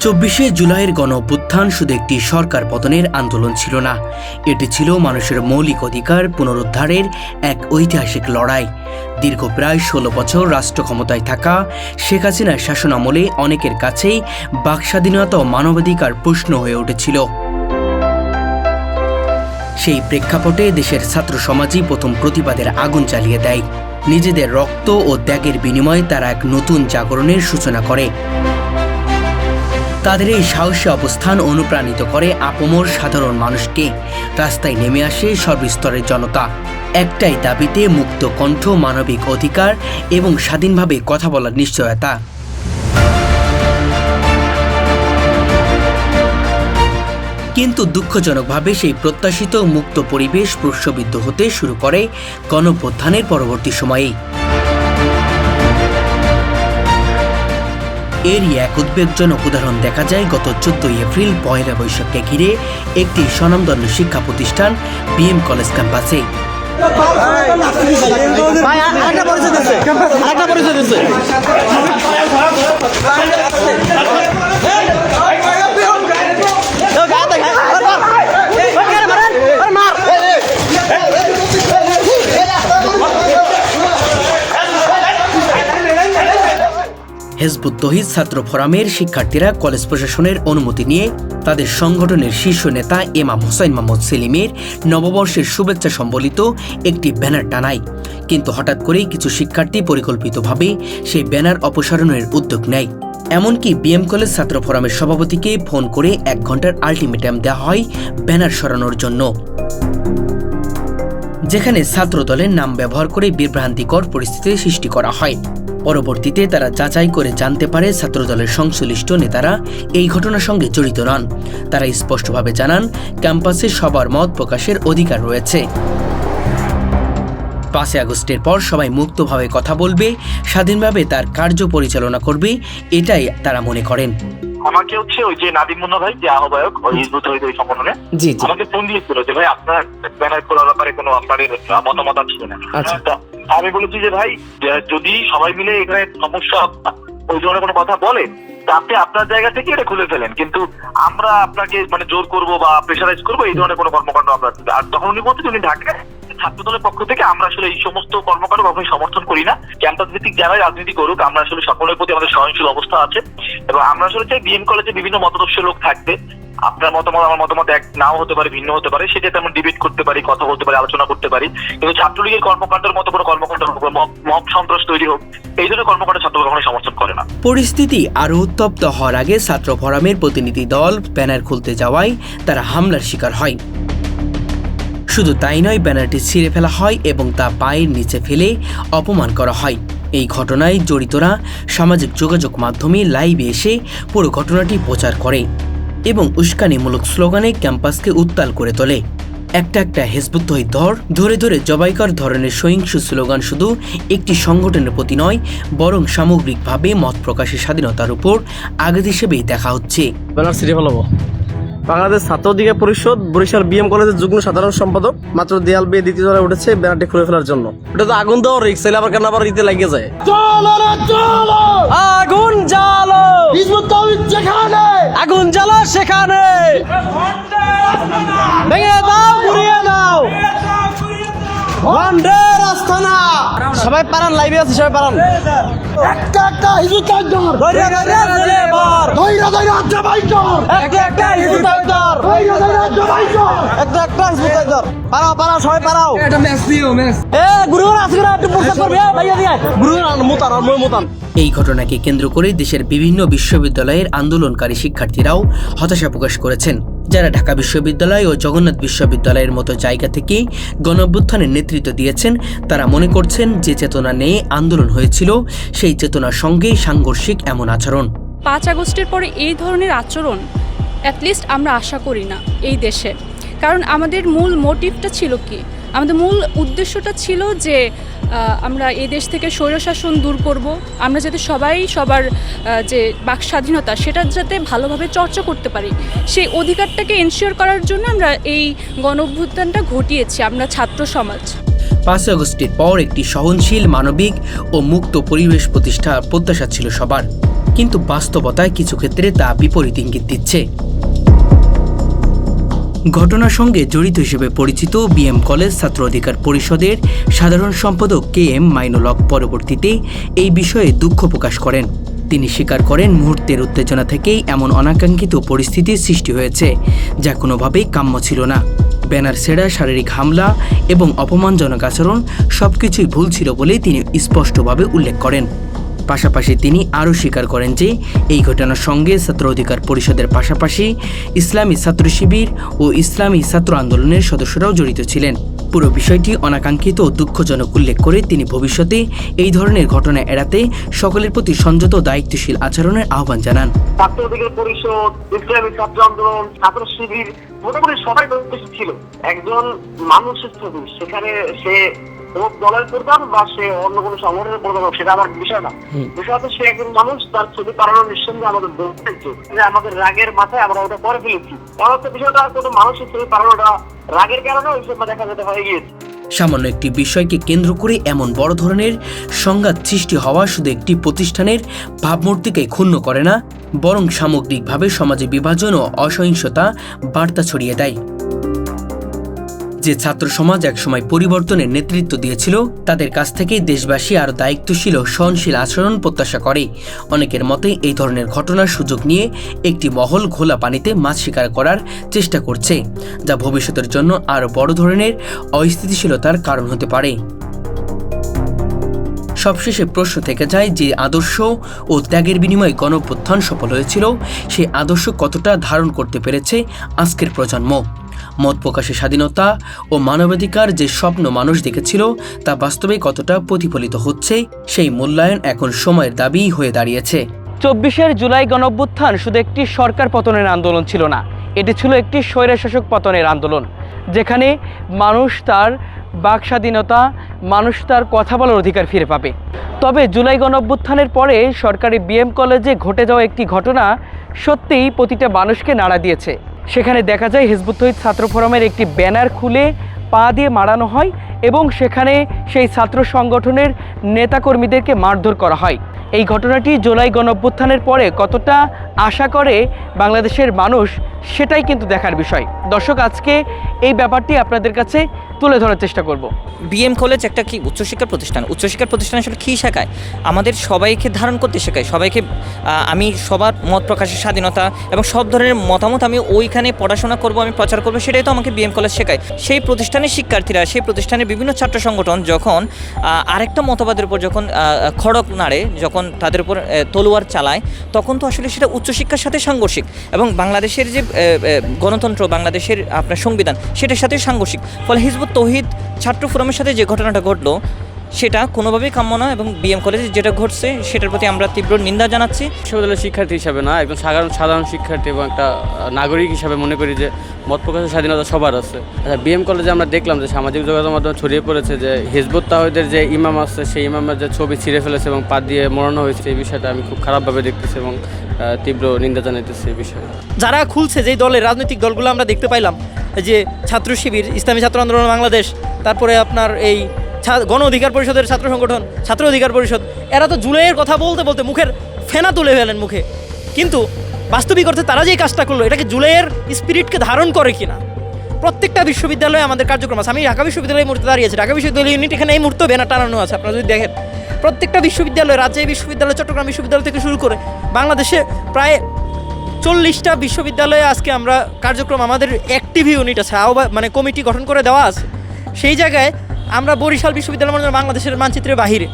২৪শে জুলাইয়ের গণঅভ্যুত্থান শুধু একটি সরকার পতনের আন্দোলন ছিল না, এটি ছিল মানুষের মৌলিক অধিকার পুনরুদ্ধারের এক ঐতিহাসিক লড়াই। দীর্ঘ প্রায় ১৬ বছর রাষ্ট্র ক্ষমতায় থাকা শেখ হাসিনার শাসনামলে অনেকের কাছেই বাকস্বাধীনতা ও মানবাধিকার প্রশ্ন হয়ে উঠেছিল। সেই প্রেক্ষাপটে দেশের ছাত্র সমাজই প্রথম প্রতিবাদের আগুন জ্বালিয়ে দেয়। নিজেদের রক্ত ও ত্যাগের বিনিময়ে তারা এক নতুন জাগরণের সূচনা করে। তাদের এই সাহসী অবস্থান অনুপ্রাণিত করে আপামর সাধারণ মানুষকে। রাস্তায় নেমে আসে সর্বস্তরের জনতা, একটাই দাবিতে মুক্ত কণ্ঠ, মানবিক অধিকার এবং স্বাধীনভাবে কথা বলার নিশ্চয়তা। কিন্তু দুঃখজনকভাবে সেই প্রত্যাশিত মুক্ত পরিবেশ প্রশ্নবিদ্ধ হতে শুরু করে গণঅভ্যুত্থানের পরবর্তী সময়ে। এরই এক উদ্বেগজনক উদাহরণ দেখা যায় গত 14 এপ্রিল পয়লা বৈশাখকে ঘিরে একটি স্বনামধন্য শিক্ষা প্রতিষ্ঠান বিএম কলেজ ক্যাম্পাসে। হেজবুত তৌহিদ ছাত্র ফোরামের শিক্ষার্থীরা কলেজ প্রশাসনের অনুমতি নিয়ে তাদের সংগঠনের শীর্ষ নেতা ইমাম হোসাইন মোহাম্মদ সেলিমের নববর্ষের শুভেচ্ছা সম্বলিত একটি ব্যানার টানায়। কিন্তু হঠাৎ করেই কিছু শিক্ষার্থী পরিকল্পিতভাবে সেই ব্যানার অপসারণের উদ্যোগ নেয়। এমনকি বিএম কলেজ ছাত্র ফোরামের সভাপতিকে ফোন করে 1 ঘন্টার আলটিমেটাম দেওয়া হয় ব্যানার সরানোর জন্য, যেখানে ছাত্র দলের নাম ব্যবহার করে বিভ্রান্তিকর পরিস্থিতির সৃষ্টি করা হয়। পরবর্তীতে তারা যাচাই করে জানতে পারে ছাত্রদলের সংশ্লিষ্ট নেতারা এই ঘটনার সঙ্গে জড়িত নন। তারা স্পষ্টভাবে জানান ক্যাম্পাসে সবার মত প্রকাশের অধিকার রয়েছে। 5 আগস্টের পর সবাই মুক্তভাবে কথা বলবে, স্বাধীনভাবে তার কার্য পরিচালনা করবে, এটাই তারা মনে করেন। আমাকে ওই যে নাদিম মুন্না ভাই, যে আহ্বায়ক হিজবুত তৌহিদ ওই সংগঠনে, আমাকে ফোন দিয়েছিল যে ভাই আপনার ব্যানার করার ব্যাপারে কোনো আপনাদের মতামত আছে কিনা। আমি বলেছি যে ভাই, যদি সবাই মিলে এখানে সমস্যা ওই ধরনের কোনো কথা বলেন, আপনি আপনার জায়গা থেকে এটা খুলে ফেলেন, কিন্তু আমরা আপনাকে জোর করবো বা প্রেশারাইজ করবো এই ধরনের কোনো কর্মকাণ্ড আমরা। আর তখন উনি বলতে উনি ঢাকায় ছাত্র দলের পক্ষ থেকে আমরা আসলে এই সমস্ত কর্মকাণ্ড কখনোই সমর্থন করি না। ক্যাম্পাস ভিত্তিক যারাই রাজনীতি করুক, আমরা আসলে সকলের প্রতি আমাদের সহনশীল অবস্থা আছে এবং আমরা আসলে চাই বিএম কলেজে বিভিন্ন মতাদর্শের লোক থাকবে। আপনার মতামত আমার মতামত এক নাও হতে পারে, ভিন্ন হতে পারে, সেটাতে আমরা ডিবেট করতে পারি, কথা বলতে পারি, আলোচনা করতে পারি। কিন্তু ছাত্রলীগের কর্মকাণ্ডের মতো কোনো কর্মকাণ্ড, মব সন্ত্রাস তৈরি হোক, এই ধরনের কর্মকাণ্ড ছাত্র কখনোই সমর্থন করে না। পরিস্থিতি আরো উত্তপ্ত হওয়ার আগে ছাত্র ফোরামের প্রতিনিধি দল ব্যানার খুলতে যাওয়ায় তারা হামলার শিকার হয়। শুধু তাই নয়, ব্যানারটি ছিঁড়ে ফেলা হয় এবং তা পায়ের নিচে ফেলে অপমান করা হয়। এই ঘটনায় জড়িতরা সামাজিক যোগাযোগ মাধ্যমে লাইভে এসে পুরো ঘটনাটি প্রচার করে এবং উস্কানিমূলক স্লোগানে ক্যাম্পাসকে উত্তাল করে তোলে। একটা হেজবুত তৌহিদ ধরে ধরে জবাইকর ধরনের সহিংস স্লোগান শুধু একটি সংগঠনের প্রতি নয়, বরং সামগ্রিকভাবে মত প্রকাশের স্বাধীনতার উপর আঘাত হিসেবেই দেখা হচ্ছে। বাংলাদেশ ছাত্র অধিকার পরিষদ বরিশাল বিএম কলেজের যুগ্ম সাধারণ সম্পাদক মাত্র দেয়াল বেয়ে দ্বিতীয় তলায় উঠেছে ব্যানারটি খুলে ফেলার জন্য। এটা তো আগুন দেওয়ার রিস্ক, চাইলে আবার কেন আবার ইতে লাগিয়ে যায়। আগুন জ্বালো, আগুন জ্বালো সেখানে, ভেঙে দাও, ঘুরিয়ে দাও, সবাই পারান, লাইভে আছে সবাই পারান। এই ঘটনাকে কেন্দ্র করে দেশের বিভিন্ন বিশ্ববিদ্যালয়ের আন্দোলনকারী শিক্ষার্থীরাও হতাশা প্রকাশ করেছেন। যারা ঢাকা বিশ্ববিদ্যালয় ও জগন্নাথ বিশ্ববিদ্যালয়ের মতো জায়গা থেকে গণঅভ্যুত্থানের নেতৃত্ব দিয়েছেন, তারা মনে করছেন যে চেতনা নিয়ে আন্দোলন হয়েছিল, সেই চেতনার সঙ্গেই সাংঘর্ষিক এমন আচরণ। 5 আগস্টের পরে এই ধরনের আচরণ অ্যাটলিস্ট আমরা আশা করি না এই দেশে। কারণ আমাদের মূল মোটিভটা ছিল কি, আমাদের মূল উদ্দেশ্যটা ছিল যে আমরা এই দেশ থেকে স্বৈরশাসন দূর করব, আমরা যাতে সবাই সবার যে বাক স্বাধীনতা সেটা যাতে ভালোভাবে চর্চা করতে পারি, সেই অধিকারটাকে এনশিওর করার জন্য আমরা এই গণঅভ্যুত্থানটা ঘটিয়েছি আমরা ছাত্র সমাজ। 5 আগস্টের পর একটি সহনশীল, মানবিক ও মুক্ত পরিবেশ প্রতিষ্ঠার প্রত্যাশা ছিল সবার। কিন্তু বাস্তবতায় কিছু ক্ষেত্রে তা বিপরীত ইঙ্গিত দিচ্ছে। ঘটনার সঙ্গে জড়িত হিসেবে পরিচিত বিএম কলেজ ছাত্র অধিকার পরিষদের সাধারণ সম্পাদক KM মাইনুল হক পরবর্তীতে এই বিষয়ে দুঃখ প্রকাশ করেন। তিনি স্বীকার করেন, মুহূর্তের উত্তেজনা থেকেই এমন অনাকাঙ্ক্ষিত পরিস্থিতির সৃষ্টি হয়েছে, যা কোনোভাবেই কাম্য ছিল না। ব্যানার ছেঁড়া, শারীরিক হামলা এবং অপমানজনক আচরণ সবকিছুই ভুল ছিল বলে তিনি স্পষ্টভাবে উল্লেখ করেন। পাশাপাশি তিনি আরও স্বীকার করেন যে এই ঘটনার সঙ্গে ছাত্র অধিকার পরিষদের পাশাপাশি ইসলামী ছাত্র শিবির ও ইসলামী ছাত্র আন্দোলনের সদস্যরাও জড়িত ছিলেন। পুরো বিষয়টি অনাকাঙ্ক্ষিত ও দুঃখজনক উল্লেখ করে তিনি ভবিষ্যতে এই ধরনের ঘটনা এড়াতে সকলের প্রতি সংযত দায়িত্বশীল আচরণের আহ্বান জানান। ছাত্র অধিকার পরিষদ, ইসলামী ছাত্র আন্দোলন, ছাত্র শিবির মোটামুটি সবাই ছিল। একজন মানুষের ছবি, সেখানে সে দলের প্রধান বা সে অন্য কোনো সংগঠনের প্রধান হোক, সেটা আমার বিষয় না। বিষয় হচ্ছে সে একজন মানুষ, তার ছবি পালানো নিঃসন্দেহে আমাদের বলতেছে যে আমাদের রাগের মাথায় আমরা ওটা করে ফেলেছি। কারণ হচ্ছে বিষয়টা কোনো মানুষের ছবি পালানোটা রাগের কারণে ওই সময় দেখা যেতে হয়ে গিয়েছে। সামান্য একটি বিষয়কে কেন্দ্র করে এমন বড় ধরনের সংঘাত সৃষ্টি হওয়া শুধু একটি প্রতিষ্ঠানের ভাবমূর্তিকে ক্ষুণ্ণ করে না, বরং সামগ্রিকভাবে সমাজে বিভাজন ও অসহিংসতা বার্তা ছড়িয়ে দেয়। যে ছাত্র সমাজ একসময় পরিবর্তনের নেতৃত্ব দিয়েছিল, তাদের কাছ থেকেই দেশবাসী আরও দায়িত্বশীল ও সহনশীল আচরণ প্রত্যাশা করে। অনেকের মতে এই ধরনের ঘটনার সুযোগ নিয়ে একটি মহল ঘোলা পানিতে মাছ শিকার করার চেষ্টা করছে, যা ভবিষ্যতের জন্য আরও বড় ধরনের অস্থিতিশীলতার কারণ হতে পারে। সবশেষে প্রশ্ন থেকে যায়, যে আদর্শ ও ত্যাগের বিনিময়ে গণঅভ্যুত্থান সফল হয়েছিল, সেই আদর্শ কতটা ধারণ করতে পেরেছে আজকের প্রজন্ম? মত প্রকাশের স্বাধীনতা ও মানবাধিকার যে স্বপ্ন মানুষ দেখেছিল, তা বাস্তবে কতটা প্রতিফলিত হচ্ছে, সেই মূল্যায়ন এখন সময়ের দাবি হয়ে দাঁড়িয়েছে। 24 জুলাই গণঅভ্যুত্থান শুধু একটি সরকার পতনের আন্দোলন ছিল না, এটি ছিল একটি স্বৈরশাসক পতনের আন্দোলন, যেখানে মানুষ তার বাক স্বাধীনতা, মানুষ তার কথা বলার অধিকার ফিরে পাবে। তবে জুলাই গণঅভ্যুত্থানের পরে সরকারি বিএম কলেজে ঘটে যাওয়া একটি ঘটনা সত্যিই প্রতিটা মানুষকে নাড়া দিয়েছে। সেখানে দেখা যায় হিজবুত তৌহিদ ছাত্র ফোরামের একটি ব্যানার খুলে পা দিয়ে মারানো হয় এবং সেখানে সেই ছাত্র সংগঠনের নেতাকর্মীদেরকে মারধর করা হয়। এই ঘটনাটি জুলাই গণঅভ্যুত্থানের পরে কতটা আশা করে বাংলাদেশের মানুষ, সেটাই কিন্তু দেখার বিষয়। দর্শক, আজকে এই ব্যাপারটি আপনাদের কাছে তুলে ধরার চেষ্টা করব। বিএম কলেজ একটা কি উচ্চশিক্ষা প্রতিষ্ঠান। উচ্চশিক্ষা প্রতিষ্ঠান আসলে কী শেখায়? আমাদের সবাইকে ধারণ করতে শেখায়, সবাইকে আমি সবার মত প্রকাশের স্বাধীনতা এবং সব ধরনের মতামত আমি ওইখানে পড়াশোনা করব, আমি প্রচার করবো, সেটাই তো আমাকে বিএম কলেজ শেখায়। সেই প্রতিষ্ঠানের শিক্ষার্থীরা, সেই প্রতিষ্ঠানের বিভিন্ন ছাত্র সংগঠন যখন আরেকটা মতবাদের উপর যখন খড়গ নাড়ে, যখন তাদের উপর তলোয়ার চালায়, তখন তো আসলে সেটা উচ্চশিক্ষার সাথে সাংঘর্ষিক এবং বাংলাদেশের যে গণতন্ত্র, বাংলাদেশের আপনার সংবিধান, সেটার সাথে সাংঘর্ষিক। ফলে হিজবুত তৌহিদ ছাত্র ফোরামের সাথে যে ঘটনাটা ঘটলো, সেটা কোনোভাবেই কাম্য না এবং বিএম কলেজে যেটা ঘটছে সেটার প্রতি আমরা তীব্র নিন্দা জানাচ্ছি। বিশ্ববিদ্যালয়ের শিক্ষার্থী হিসাবে না, একদম সাধারণ শিক্ষার্থী এবং একটা নাগরিক হিসাবে মনে করি যে মত প্রকাশের স্বাধীনতা সবার আছে। আচ্ছা, বিএম কলেজে আমরা দেখলাম যে সামাজিক যোগাযোগ মাধ্যমে ছড়িয়ে পড়েছে যে হিজবুত তৌহিদের যে ইমাম আছে, সেই ইমামের যে ছবি ছিঁড়ে ফেলেছে এবং পা দিয়ে মোড়ানো হয়েছে, এই বিষয়টা আমি খুব খারাপভাবে দেখতেছি এবং তীব্র নিন্দা জানাইতেছি এই বিষয়ে। যারা খুলছে, যেই দলের রাজনৈতিক দলগুলো আমরা দেখতে পাইলাম, যে ছাত্র শিবির, ইসলামী ছাত্র আন্দোলন বাংলাদেশ, তারপরে আপনার এই গণ অধিকার পরিষদের ছাত্র সংগঠন, ছাত্র অধিকার পরিষদ, এরা তো জুলাইয়ের কথা বলতে বলতে মুখের ফেনা তুলে ফেলেন মুখে, কিন্তু বাস্তবিক অর্থে তারা যেই কাজটা করলো, এটাকে জুলাইয়ের স্পিরিটকে ধারণ করে কিনা? প্রত্যেকটা বিশ্ববিদ্যালয়ে আমাদের কার্যক্রম আছে। আমি ঢাকা বিশ্ববিদ্যালয়ের মুহূর্তে দাঁড়িয়েছি, ঢাকা বিশ্ববিদ্যালয় ইউনিট, এখানে এই মুহূর্তে ব্যানার টানানো আছে, আপনারা যদি দেখেন। প্রত্যেকটা বিশ্ববিদ্যালয়, রাজশাহী বিশ্ববিদ্যালয়, চট্টগ্রাম বিশ্ববিদ্যালয় থেকে শুরু করে বাংলাদেশে প্রায় 40টা বিশ্ববিদ্যালয়ে আজকে আমরা কার্যক্রম, আমাদের অ্যাক্টিভ ইউনিট আছে, মানে কমিটি গঠন করে দেওয়া আছে। সেই জায়গায় আমরা বরিশাল বিশ্ববিদ্যালয় মনে বাংলাদেশের মানচিত্রের বাহিরে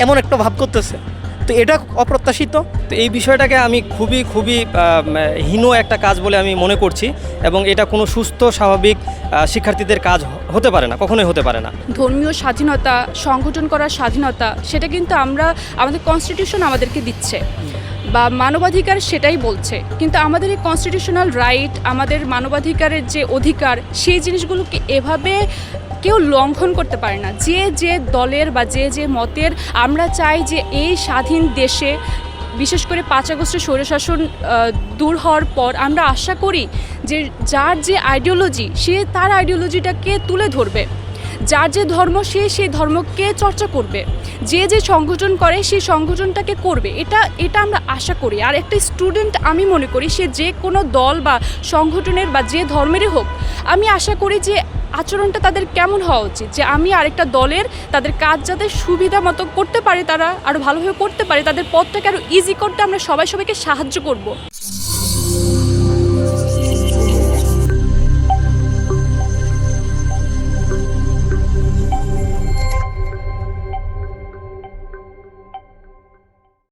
এমন একটা ভাব করতেছে, তো এটা অপ্রত্যাশিত। তো এই বিষয়টাকে আমি খুবই হীন একটা কাজ বলে আমি মনে করছি এবং এটা কোনো সুস্থ স্বাভাবিক শিক্ষার্থীদের কাজ হতে পারে না, কখনোই হতে পারে না। ধর্মীয় স্বাধীনতা, সংগঠন করার স্বাধীনতা, সেটা কিন্তু আমাদের কনস্টিটিউশন আমাদেরকে দিচ্ছে বা মানবাধিকার সেটাই বলছে, কিন্তু আমাদের এই কনস্টিটিউশনাল রাইট, আমাদের মানবাধিকারের যে অধিকার, সেই জিনিসগুলোকে এভাবে কেউ লঙ্ঘন করতে পারে না। যে দলের বা যে মতের আমরা চাই যে এই স্বাধীন দেশে, বিশেষ করে 5 আগস্টের স্বৈরশাসন দূর হওয়ার পর আমরা আশা করি যে যার যে আইডিওলজি, সে তার আইডিওলজিটাকে তুলে ধরবে। যার যে ধর্ম সে সেই ধর্মকে চর্চা করবে, যে যে সংগঠন করে সেই সংগঠনটাকে করবে, এটা আমরা আশা করি। আর একটা স্টুডেন্ট আমি মনে করি সে যে কোনো দল বা সংগঠনের বা যে ধর্মেরই হোক, আমি আশা করি যে আচরণটা তাদের কেমন হওয়া উচিত, যে আমি আরেকটা দলের তাদের কাজ যাতে সুবিধা মতো করতে পারে, তারা আরও ভালোভাবে করতে পারে, তাদের পথটাকে আরও ইজি করতে আমরা সবাইকে সাহায্য করব।